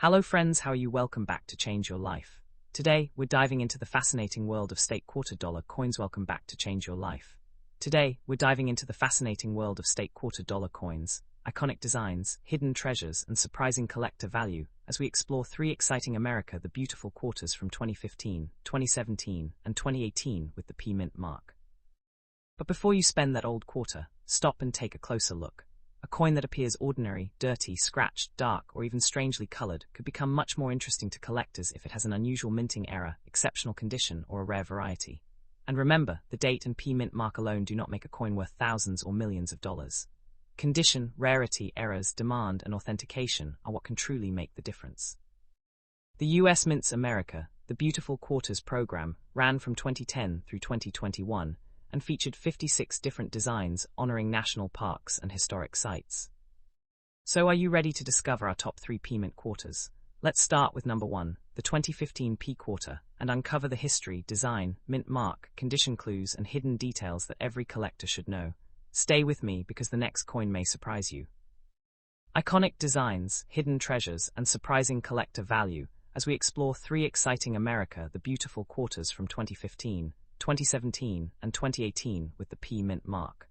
Hello friends, how are you? Welcome back to Change Your Life. Today, we're diving into the fascinating world of state quarter dollar coins. Welcome back to Change Your Life. Today, we're diving into the fascinating world of state quarter dollar coins, iconic designs, hidden treasures, and surprising collector value as we explore three exciting America the Beautiful quarters from 2015, 2017, and 2018 with the P Mint mark. But before you spend that old quarter, stop and take a closer look. A coin that appears ordinary, dirty, scratched, dark, or even strangely colored could become much more interesting to collectors if it has an unusual minting error, exceptional condition, or a rare variety. And remember, the date and P Mint mark alone do not make a coin worth thousands or millions of dollars. Condition, rarity, errors, demand, and authentication are what can truly make the difference. The U.S. Mint's America, the Beautiful Quarters program, ran from 2010 through 2021, and featured 56 different designs honoring national parks and historic sites. So are you ready to discover our top 3 P Mint quarters? Let's start with number 1, the 2015 P quarter, and uncover the history, design, mint mark, condition clues, and hidden details that every collector should know. Stay with me because the next coin may surprise you. Iconic designs, hidden treasures, and surprising collector value as we explore 3 exciting America the Beautiful quarters from 2015, 2017, and 2018 with the P Mint mark.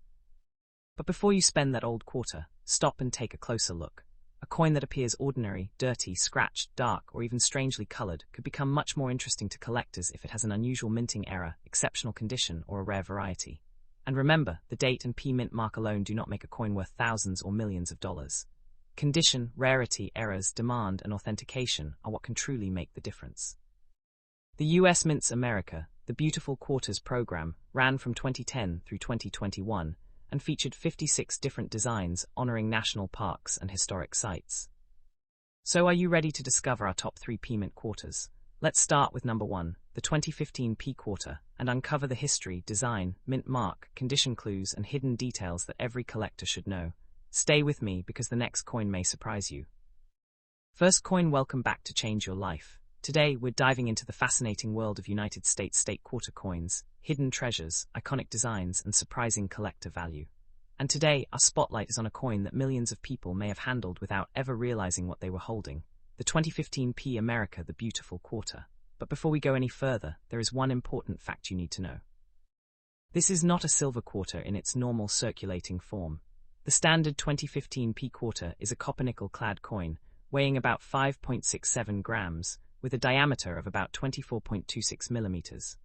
But before you spend that old quarter, stop and take a closer look. A coin that appears ordinary, dirty, scratched, dark, or even strangely colored could become much more interesting to collectors if it has an unusual minting error, exceptional condition, or a rare variety. And remember, the date and P Mint mark alone do not make a coin worth thousands or millions of dollars. Condition, rarity, errors, demand, and authentication are what can truly make the difference. The U.S. Mint's America, the Beautiful Quarters program, ran from 2010 through 2021 and featured 56 different designs honoring national parks and historic sites. So are you ready to discover our top 3 P Mint quarters? Let's start with number 1, the 2015 P quarter, and uncover the history, design, mint mark, condition clues, and hidden details that every collector should know. Stay with me because the next coin may surprise you. First coin, welcome back to Change Your Life. Today, we're diving into the fascinating world of United States state quarter coins, hidden treasures, iconic designs, and surprising collector value. And today, our spotlight is on a coin that millions of people may have handled without ever realizing what they were holding, the 2015 P America the Beautiful quarter. But before we go any further, there is one important fact you need to know. This is not a silver quarter in its normal circulating form. The standard 2015 P quarter is a copper-nickel-clad coin, weighing about 5.67 grams, with a diameter of about 24.26 millimeters.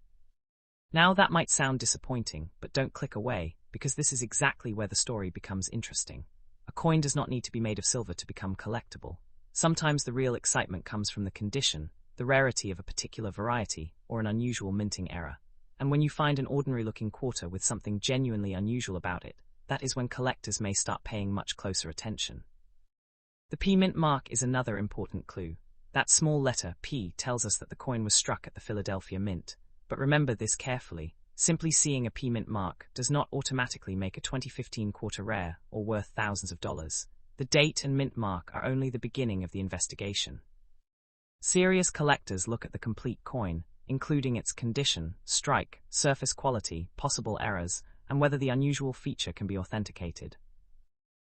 Now that might sound disappointing, but don't click away, because this is exactly where the story becomes interesting. A coin does not need to be made of silver to become collectible. Sometimes the real excitement comes from the condition, the rarity of a particular variety, or an unusual minting error. And when you find an ordinary-looking quarter with something genuinely unusual about it, that is when collectors may start paying much closer attention. The P Mint mark is another important clue. That small letter, P, tells us that the coin was struck at the Philadelphia Mint. But remember this carefully. Simply seeing a P Mint mark does not automatically make a 2015 quarter rare or worth thousands of dollars. The date and mint mark are only the beginning of the investigation. Serious collectors look at the complete coin, including its condition, strike, surface quality, possible errors, and whether the unusual feature can be authenticated.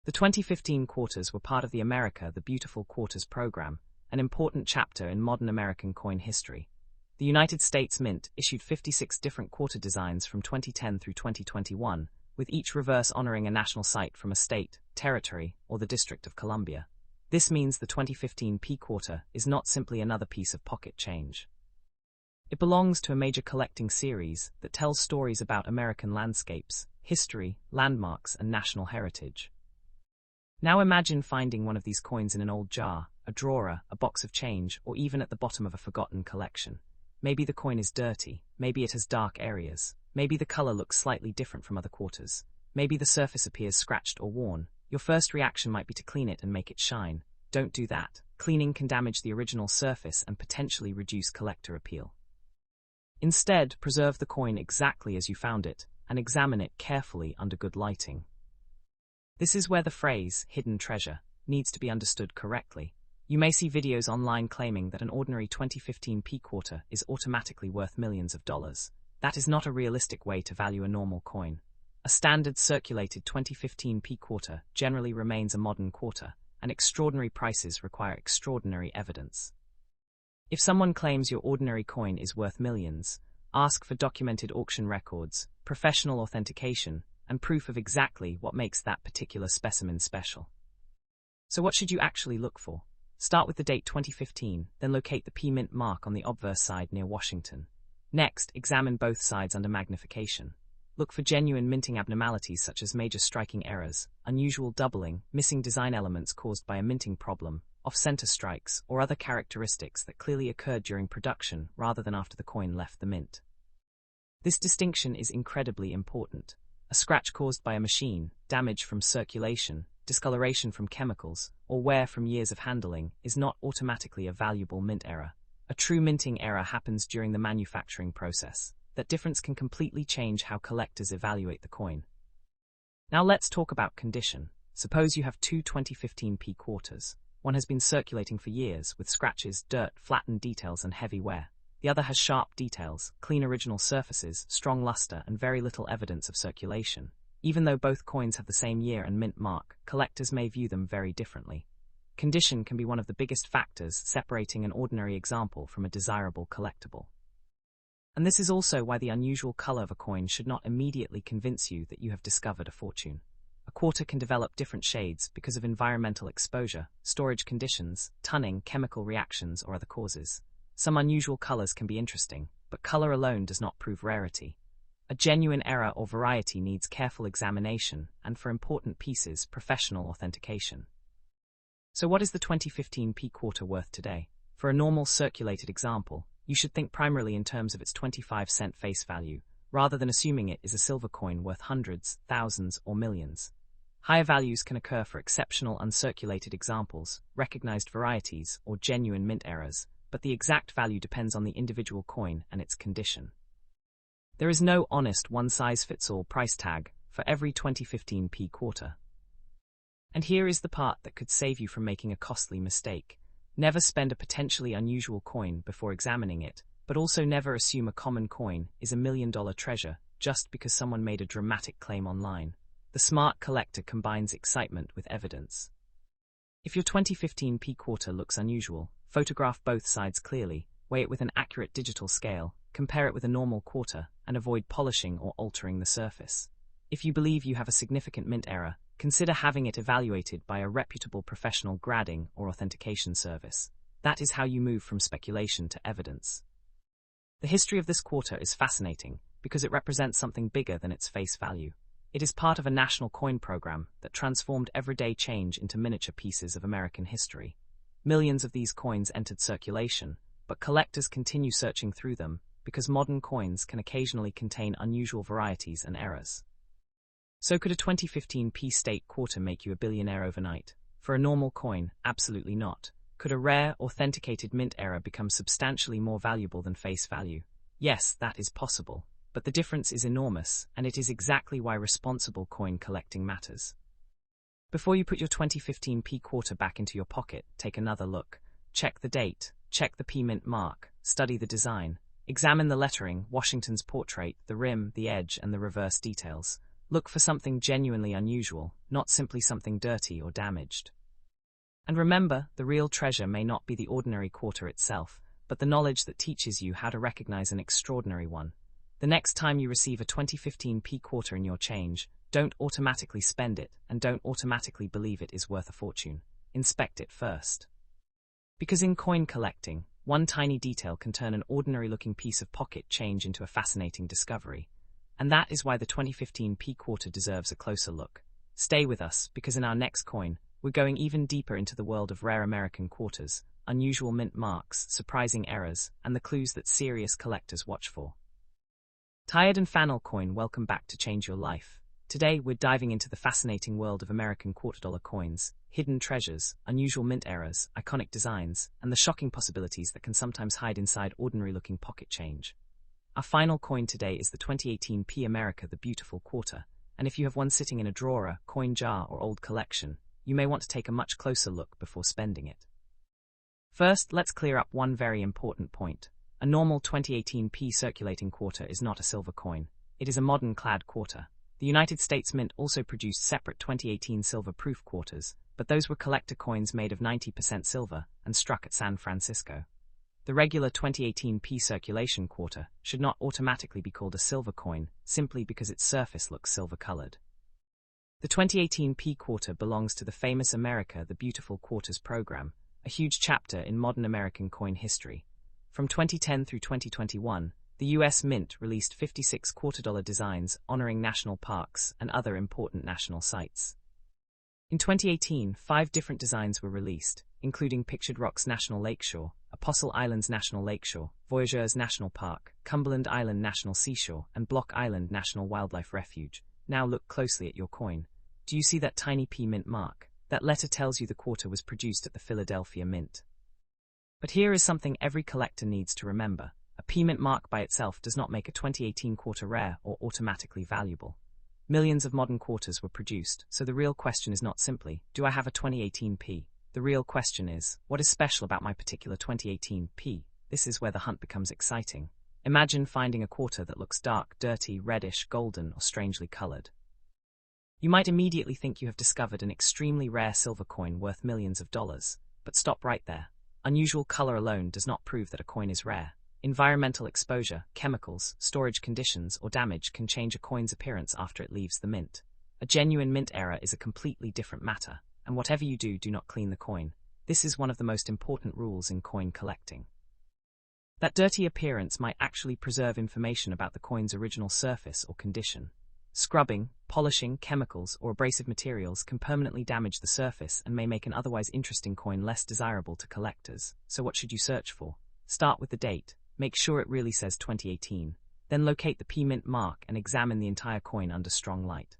The 2015 quarters were part of the America the Beautiful Quarters program, an important chapter in modern American coin history. The United States Mint issued 56 different quarter designs from 2010 through 2021, with each reverse honoring a national site from a state, territory, or the District of Columbia. This means the 2015 P quarter is not simply another piece of pocket change. It belongs to a major collecting series that tells stories about American landscapes, history, landmarks, and national heritage. Now imagine finding one of these coins in an old jar, a drawer, a box of change, or even at the bottom of a forgotten collection. Maybe the coin is dirty, maybe it has dark areas, maybe the color looks slightly different from other quarters, maybe the surface appears scratched or worn. Your first reaction might be to clean it and make it shine. Don't do that. Cleaning can damage the original surface and potentially reduce collector appeal. Instead, preserve the coin exactly as you found it, and examine it carefully under good lighting. This is where the phrase, hidden treasure, needs to be understood correctly. You may see videos online claiming that an ordinary 2015 P quarter is automatically worth millions of dollars. That is not a realistic way to value a normal coin. A standard circulated 2015 P quarter generally remains a modern quarter, and extraordinary prices require extraordinary evidence. If someone claims your ordinary coin is worth millions, ask for documented auction records, professional authentication, and proof of exactly what makes that particular specimen special. So what should you actually look for? Start with the date 2015, then locate the P-Mint mark on the obverse side near Washington. Next, examine both sides under magnification. Look for genuine minting abnormalities such as major striking errors, unusual doubling, missing design elements caused by a minting problem, off-center strikes, or other characteristics that clearly occurred during production rather than after the coin left the mint. This distinction is incredibly important. A scratch caused by a machine, damage from circulation, discoloration from chemicals, or wear from years of handling is not automatically a valuable mint error. A true minting error happens during the manufacturing process. That difference can completely change how collectors evaluate the coin. Now let's talk about condition. Suppose you have two 2015 P quarters. One has been circulating for years with scratches, dirt, flattened details, and heavy wear. The other has sharp details, clean original surfaces, strong luster, and very little evidence of circulation. Even though both coins have the same year and mint mark, collectors may view them very differently. Condition can be one of the biggest factors separating an ordinary example from a desirable collectible. And this is also why the unusual color of a coin should not immediately convince you that you have discovered a fortune. A quarter can develop different shades because of environmental exposure, storage conditions, tunning, chemical reactions, or other causes. Some unusual colors can be interesting, but color alone does not prove rarity. A genuine error or variety needs careful examination, and for important pieces, professional authentication. So what is the 2015 P quarter worth today? For a normal circulated example, you should think primarily in terms of its 25-cent face value, rather than assuming it is a silver coin worth hundreds, thousands, or millions. Higher values can occur for exceptional uncirculated examples, recognized varieties, or genuine mint errors, but the exact value depends on the individual coin and its condition. There is no honest one-size-fits-all price tag for every 2015 P quarter. And here is the part that could save you from making a costly mistake. Never spend a potentially unusual coin before examining it, but also never assume a common coin is $1 million treasure just because someone made a dramatic claim online. The smart collector combines excitement with evidence. If your 2015 P quarter looks unusual, photograph both sides clearly, weigh it with an accurate digital scale, compare it with a normal quarter, and avoid polishing or altering the surface. If you believe you have a significant mint error, consider having it evaluated by a reputable professional grading or authentication service. That is how you move from speculation to evidence. The history of this quarter is fascinating because it represents something bigger than its face value. It is part of a national coin program that transformed everyday change into miniature pieces of American history. Millions of these coins entered circulation, but collectors continue searching through them because modern coins can occasionally contain unusual varieties and errors. So could a 2015 P state quarter make you a billionaire overnight? For a normal coin, absolutely not. Could a rare, authenticated mint error become substantially more valuable than face value? Yes, that is possible, but the difference is enormous, and it is exactly why responsible coin collecting matters. Before you put your 2015 P quarter back into your pocket, take another look. Check the date, check the P-Mint mark, study the design, examine the lettering, Washington's portrait, the rim, the edge, and the reverse details. Look for something genuinely unusual, not simply something dirty or damaged. And remember, the real treasure may not be the ordinary quarter itself, but the knowledge that teaches you how to recognize an extraordinary one. The next time you receive a 2015 P quarter in your change, don't automatically spend it, and don't automatically believe it is worth a fortune. Inspect it first. Because in coin collecting, one tiny detail can turn an ordinary-looking piece of pocket change into a fascinating discovery. And that is why the 2015 P quarter deserves a closer look. Stay with us, because in our next coin, we're going even deeper into the world of rare American quarters, unusual mint marks, surprising errors, and the clues that serious collectors watch for. Tired and Fanel coin, welcome back to Change Your Life. Today, we're diving into the fascinating world of American quarter-dollar coins, hidden treasures, unusual mint errors, iconic designs, and the shocking possibilities that can sometimes hide inside ordinary-looking pocket change. Our final coin today is the 2018 P America the Beautiful Quarter, and if you have one sitting in a drawer, coin jar, or old collection, you may want to take a much closer look before spending it. First, let's clear up one very important point. A normal 2018 P circulating quarter is not a silver coin. It is a modern clad quarter. The United States Mint also produced separate 2018 silver-proof quarters, but those were collector coins made of 90% silver and struck at San Francisco. The regular 2018 P circulation quarter should not automatically be called a silver coin simply because its surface looks silver-colored. The 2018 P quarter belongs to the famous America the Beautiful Quarters program, a huge chapter in modern American coin history. From 2010 through 2021, the U.S. Mint released 56 quarter-dollar designs honoring national parks and other important national sites. In 2018, 5 different designs were released, including Pictured Rocks National Lakeshore, Apostle Islands National Lakeshore, Voyageurs National Park, Cumberland Island National Seashore, and Block Island National Wildlife Refuge. Now look closely at your coin. Do you see that tiny P Mint mark? That letter tells you the quarter was produced at the Philadelphia Mint. But here is something every collector needs to remember. A P Mint mark by itself does not make a 2018 quarter rare or automatically valuable. Millions of modern quarters were produced, so the real question is not simply, do I have a 2018 P? The real question is, what is special about my particular 2018 P? This is where the hunt becomes exciting. Imagine finding a quarter that looks dark, dirty, reddish, golden, or strangely colored. You might immediately think you have discovered an extremely rare silver coin worth millions of dollars, but stop right there. Unusual color alone does not prove that a coin is rare. Environmental exposure, chemicals, storage conditions, or damage can change a coin's appearance after it leaves the mint. A genuine mint error is a completely different matter, and whatever you do, do not clean the coin. This is one of the most important rules in coin collecting. That dirty appearance might actually preserve information about the coin's original surface or condition. Scrubbing, polishing, chemicals, or abrasive materials can permanently damage the surface and may make an otherwise interesting coin less desirable to collectors. So what should you search for? Start with the date. Make sure it really says 2018. Then locate the P Mint mark and examine the entire coin under strong light.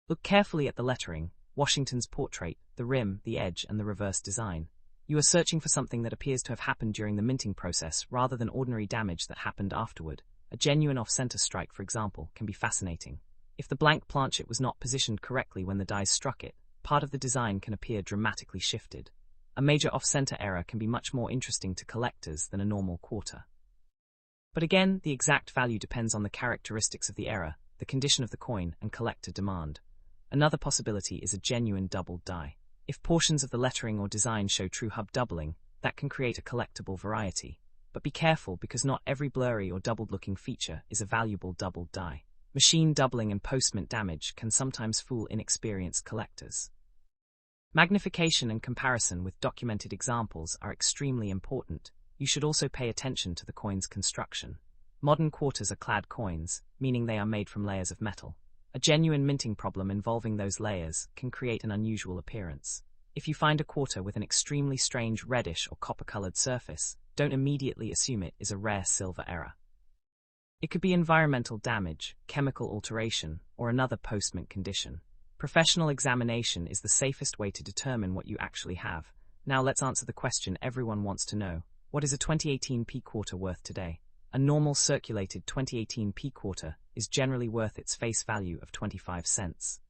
Look carefully at the lettering, Washington's portrait, the rim, the edge, and the reverse design. You are searching for something that appears to have happened during the minting process rather than ordinary damage that happened afterward. A genuine off-center strike, for example, can be fascinating. If the blank planchet was not positioned correctly when the dies struck it, part of the design can appear dramatically shifted. A major off-center error can be much more interesting to collectors than a normal quarter. But again, the exact value depends on the characteristics of the error, the condition of the coin, and collector demand. Another possibility is a genuine doubled die. If portions of the lettering or design show true hub doubling, that can create a collectible variety. But be careful because not every blurry or doubled-looking feature is a valuable doubled die. Machine doubling and post-mint damage can sometimes fool inexperienced collectors. Magnification and comparison with documented examples are extremely important. You should also pay attention to the coin's construction. Modern quarters are clad coins, meaning they are made from layers of metal. A genuine minting problem involving those layers can create an unusual appearance. If you find a quarter with an extremely strange reddish or copper-colored surface, don't immediately assume it is a rare silver error. It could be environmental damage, chemical alteration, or another post-mint condition. Professional examination is the safest way to determine what you actually have. Now let's answer the question everyone wants to know. What is a 2018 P quarter worth today? A normal circulated 2018 P quarter is generally worth its face value of 25 cents.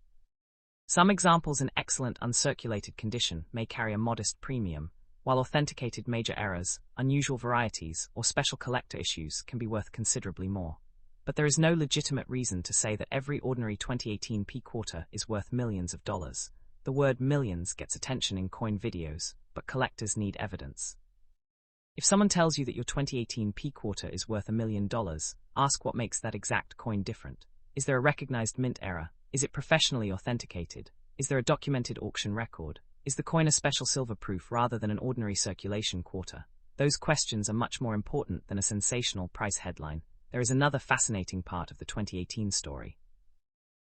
Some examples in excellent uncirculated condition may carry a modest premium, while authenticated major errors, unusual varieties, or special collector issues can be worth considerably more. But there is no legitimate reason to say that every ordinary 2018 P quarter is worth millions of dollars. The word millions gets attention in coin videos, but collectors need evidence. If someone tells you that your 2018 P quarter is worth $1 million, ask what makes that exact coin different. Is there a recognized mint error? Is it professionally authenticated? Is there a documented auction record? Is the coin a special silver proof rather than an ordinary circulation quarter? Those questions are much more important than a sensational price headline. There is another fascinating part of the 2018 story.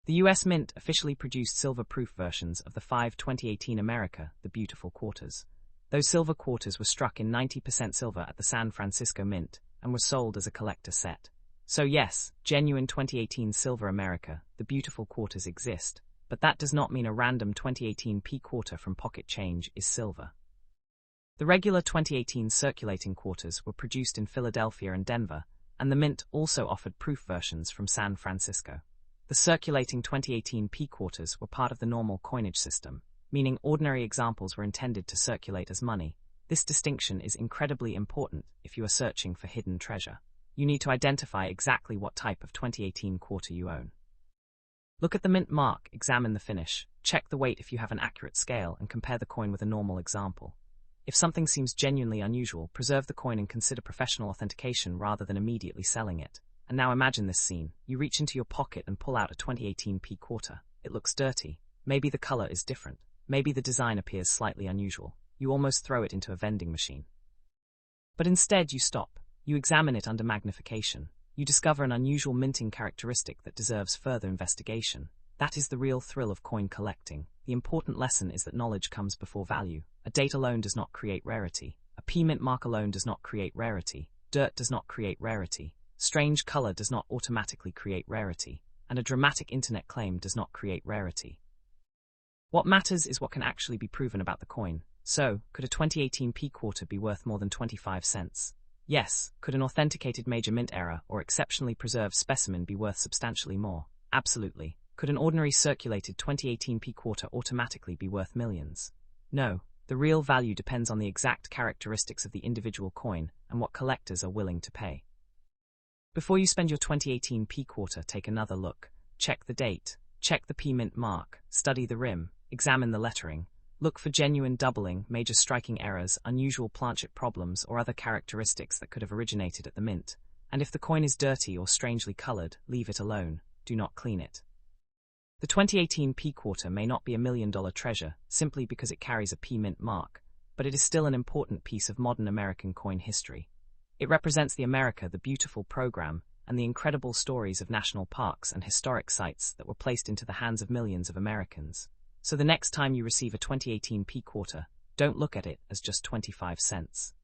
The U.S. Mint officially produced silver-proof versions of the 5 2018 America the Beautiful Quarters. Those silver quarters were struck in 90% silver at the San Francisco Mint and were sold as a collector set. So yes, genuine 2018 Silver America the Beautiful Quarters exist, but that does not mean a random 2018 P quarter from pocket change is silver. The regular 2018 circulating quarters were produced in Philadelphia and Denver, and the Mint also offered proof versions from San Francisco. The circulating 2018 P quarters were part of the normal coinage system, meaning ordinary examples were intended to circulate as money. This distinction is incredibly important if you are searching for hidden treasure. You need to identify exactly what type of 2018 quarter you own. Look at the mint mark, examine the finish, check the weight if you have an accurate scale, and compare the coin with a normal example. If something seems genuinely unusual, preserve the coin and consider professional authentication rather than immediately selling it. And now imagine this scene. You reach into your pocket and pull out a 2018 p quarter. It looks dirty. Maybe the color is different. Maybe the design appears slightly unusual. You almost throw it into a vending machine. But instead you stop. You examine it under magnification. You discover an unusual minting characteristic that deserves further investigation. That is the real thrill of coin collecting. The important lesson is that knowledge comes before value. A date alone does not create rarity. A p-mint mark alone does not create rarity. Dirt does not create rarity. Strange color does not automatically create rarity. And a dramatic internet claim does not create rarity. What matters is what can actually be proven about the coin. So, could a 2018 p quarter be worth more than 25 cents? Yes. Could an authenticated major mint error or exceptionally preserved specimen be worth substantially more? Absolutely. Could an ordinary circulated 2018 p quarter automatically be worth millions? No. The real value depends on the exact characteristics of the individual coin and what collectors are willing to pay. Before you spend your 2018 p quarter, take another look. Check the date. Check the p-mint mark. Study the rim. Examine the lettering. Look for genuine doubling, major striking errors, unusual planchette problems, or other characteristics that could have originated at the mint. And if the coin is dirty or strangely colored, leave it alone. Do not clean it. The 2018 p quarter may not be $1 million treasure simply because it carries a p-mint mark, but it is still an important piece of modern American coin history. It represents the America the Beautiful program and the incredible stories of national parks and historic sites that were placed into the hands of millions of Americans. So the next time you receive a 2018 p quarter, don't look at it as just 25 cents.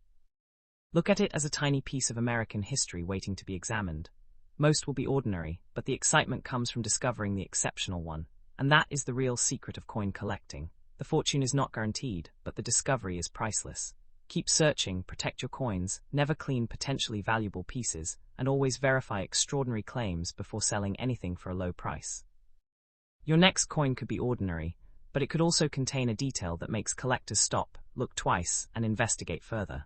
Look at it as a tiny piece of American history waiting to be examined. Most will be ordinary, but the excitement comes from discovering the exceptional one, and that is the real secret of coin collecting. The fortune is not guaranteed, but the discovery is priceless. Keep searching, protect your coins, never clean potentially valuable pieces, and always verify extraordinary claims before selling anything for a low price. Your next coin could be ordinary, but it could also contain a detail that makes collectors stop, look twice, and investigate further.